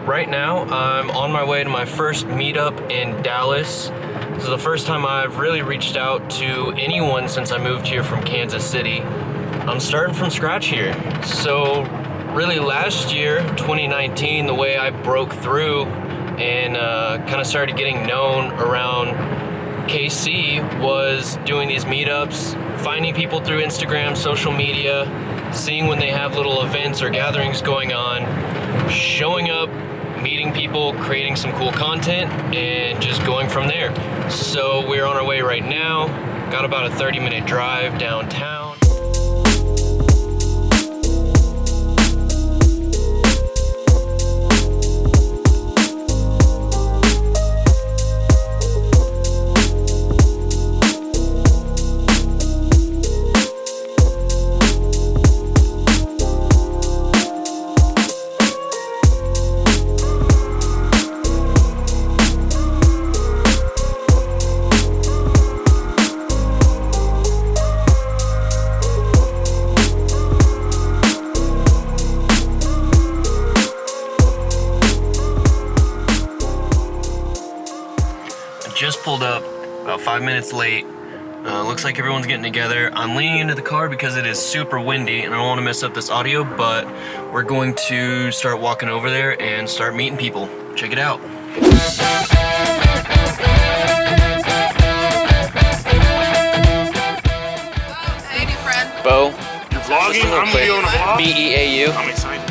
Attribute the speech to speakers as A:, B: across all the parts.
A: right now I'm on my way to my first meetup in Dallas. This is the first time I've really reached out to anyone since I moved here from Kansas City. I'm starting from scratch here. So really last year, 2019, the way I broke through and kind of started getting known around KC was doing these meetups, finding people through Instagram, social media, seeing when they have little events or gatherings going on, showing up, meeting people, creating some cool content, and just going from there. So we're on our way right now. Got about a 30-minute drive downtown. Just pulled up, about 5 minutes late. Looks like everyone's getting together. I'm leaning into the car because it is super windy and I don't want to mess up this audio, but we're going to start walking over there and start meeting people. Check it out.
B: Hey, new friend.
A: Bo.
C: You're vlogging? I'm gonna be on a vlog?
A: B-E-A-U.
C: I'm excited.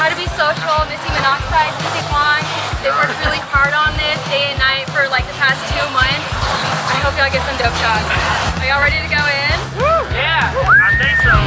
B: How to be social, Missy Monoxide, Music One. They worked really hard on this day and night for like the past 2 months. I hope y'all get some dope shots. Are y'all ready to go in?
C: Woo! Yeah, I think so.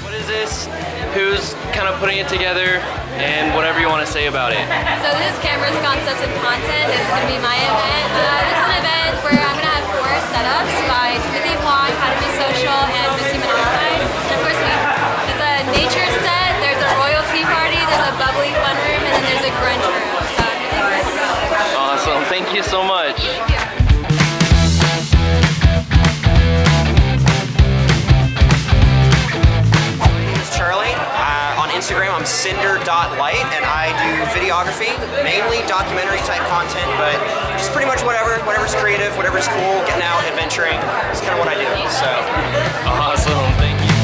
A: What is this? Who's kind of putting it together? And whatever you want to say about it.
B: So this is Cameras, Concepts, and Content. This is going to be my event. This is an event where I'm going to have 4 setups by Timothy Wong, How to Be Social, and Missy Monoxide. And of course, there's a nature set, there's a royalty party, there's a bubbly fun room, and then there's a grunge room. So I'm really excited about it.
A: Awesome. Thank you so much.
B: Thank you.
D: Instagram, I'm cinder.light, and I do videography, mainly documentary type content, but just pretty much whatever's creative, whatever's cool, getting out, adventuring, it's kind of what I do, so.
A: Awesome, thank you.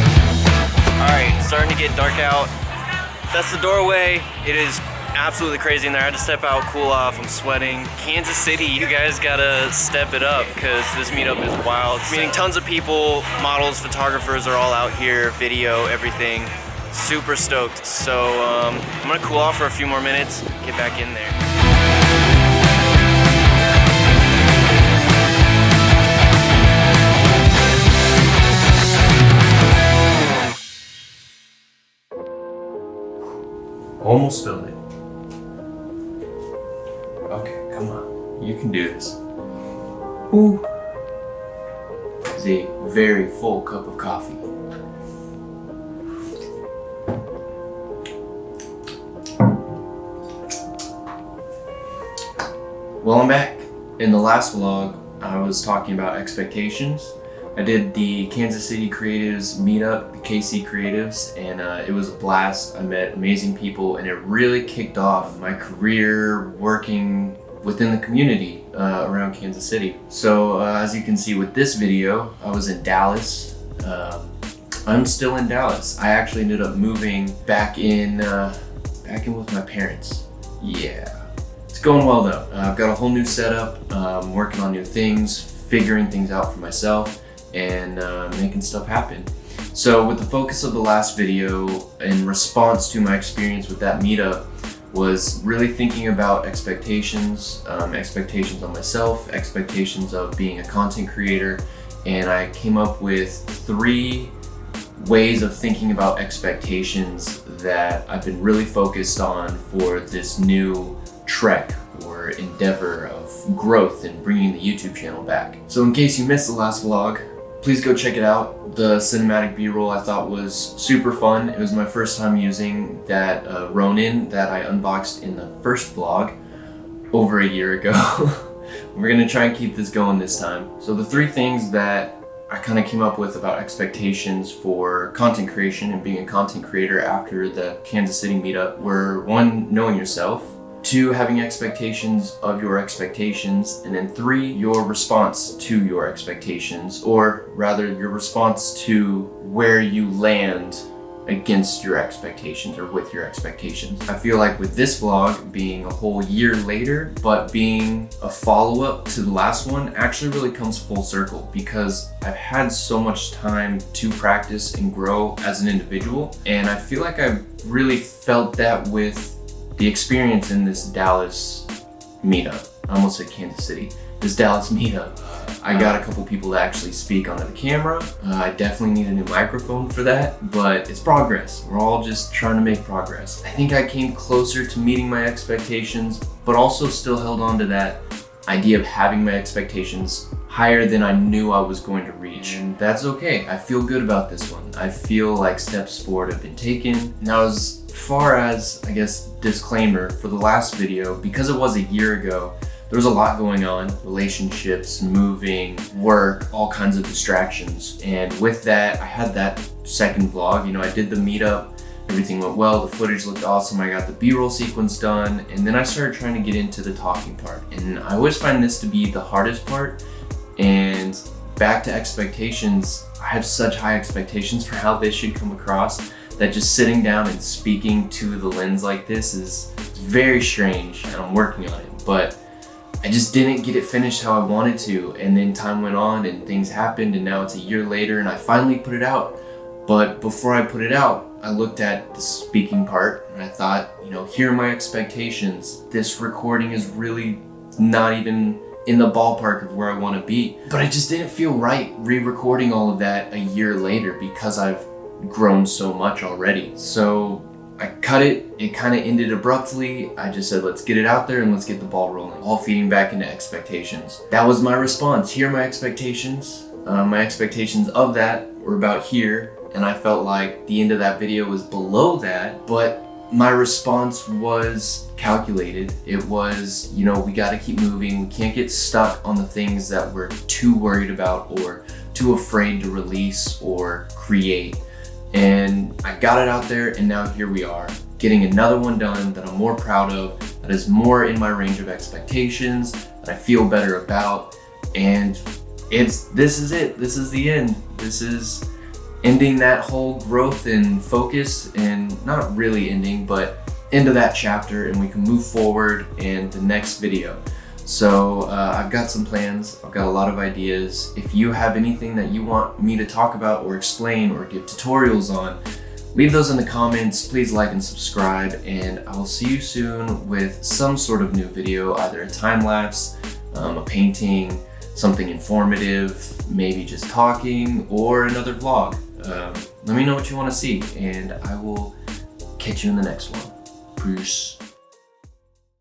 A: All right, starting to get dark out. That's the doorway. It is absolutely crazy in there. I had to step out, cool off, I'm sweating. Kansas City, you guys gotta step it up because this meetup is wild. Meeting tons of people, models, photographers are all out here, video, everything. Super stoked. So I'm gonna cool off for a few more minutes, get back in there. Almost spilled it. Okay, come on. You can do this. Ooh. It's a very full cup of coffee. Well, I'm back. In the last vlog, I was talking about expectations. I did the Kansas City Creatives meetup, the KC Creatives, and it was a blast. I met amazing people, and it really kicked off my career working within the community around Kansas City. So as you can see with this video, I was in Dallas. I'm still in Dallas. I actually ended up moving back in with my parents. Yeah. Going well though. I've got a whole new setup, working on new things, figuring things out for myself, and making stuff happen. So with the focus of the last video, in response to my experience with that meetup, was really thinking about expectations, expectations on myself, expectations of being a content creator, and I came up with 3 ways of thinking about expectations that I've been really focused on for this new trek or our endeavor of growth and bringing the YouTube channel back. So in case you missed the last vlog, please go check it out. The cinematic B-roll I thought was super fun. It was my first time using that Ronin that I unboxed in the first vlog over a year ago. We're gonna try and keep this going this time. So the 3 things that I kind of came up with about expectations for content creation and being a content creator after the Kansas City meetup were 1, knowing yourself, 2, having expectations of your expectations, and then 3, your response to your expectations, or rather your response to where you land against your expectations or with your expectations. I feel like with this vlog being a whole year later, but being a follow-up to the last one actually really comes full circle because I've had so much time to practice and grow as an individual, and I feel like I've really felt that with the experience in this Dallas meetup. I almost said Kansas City. This Dallas meetup. I got a couple people to actually speak onto the camera. I definitely need a new microphone for that, but it's progress. We're all just trying to make progress. I think I came closer to meeting my expectations, but also still held on to that idea of having my expectations higher than I knew I was going to reach. And that's okay. I feel good about this one. I feel like steps forward have been taken. Now, as far as, I guess, disclaimer for the last video, because it was a year ago, there was a lot going on, relationships, moving, work, all kinds of distractions. And with that, I had that second vlog. You know, I did the meetup, everything went well, the footage looked awesome, I got the B-roll sequence done, and then I started trying to get into the talking part. And I always find this to be the hardest part. And back to expectations, I have such high expectations for how this should come across that just sitting down and speaking to the lens like this is very strange, and I'm working on it. But I just didn't get it finished how I wanted to, and then time went on and things happened, and now it's a year later and I finally put it out. But before I put it out, I looked at the speaking part and I thought, you know, here are my expectations. This recording is really not even in the ballpark of where I want to be. But I just didn't feel right re-recording all of that a year later because I've grown so much already. So I cut it. It kind of ended abruptly. I just said, let's get it out there and let's get the ball rolling. All feeding back into expectations. That was my response. Here are my expectations. My expectations of that were about here, and I felt like the end of that video was below that, but my response was calculated. It was, you know, we got to keep moving. We can't get stuck on the things that we're too worried about or too afraid to release or create. And I got it out there, and now here we are, getting another one done that I'm more proud of, that is more in my range of expectations, that I feel better about. And this is it. This is the end. This is ending that whole growth and focus, and not really ending, but into that chapter, and we can move forward in the next video. So I've got some plans, I've got a lot of ideas. If you have anything that you want me to talk about or explain or give tutorials on, leave those in the comments. Please like and subscribe, and I will see you soon with some sort of new video, either a time lapse, a painting, something informative, maybe just talking, or another vlog. Let me know what you want to see, and I will catch you in the next one. Peace.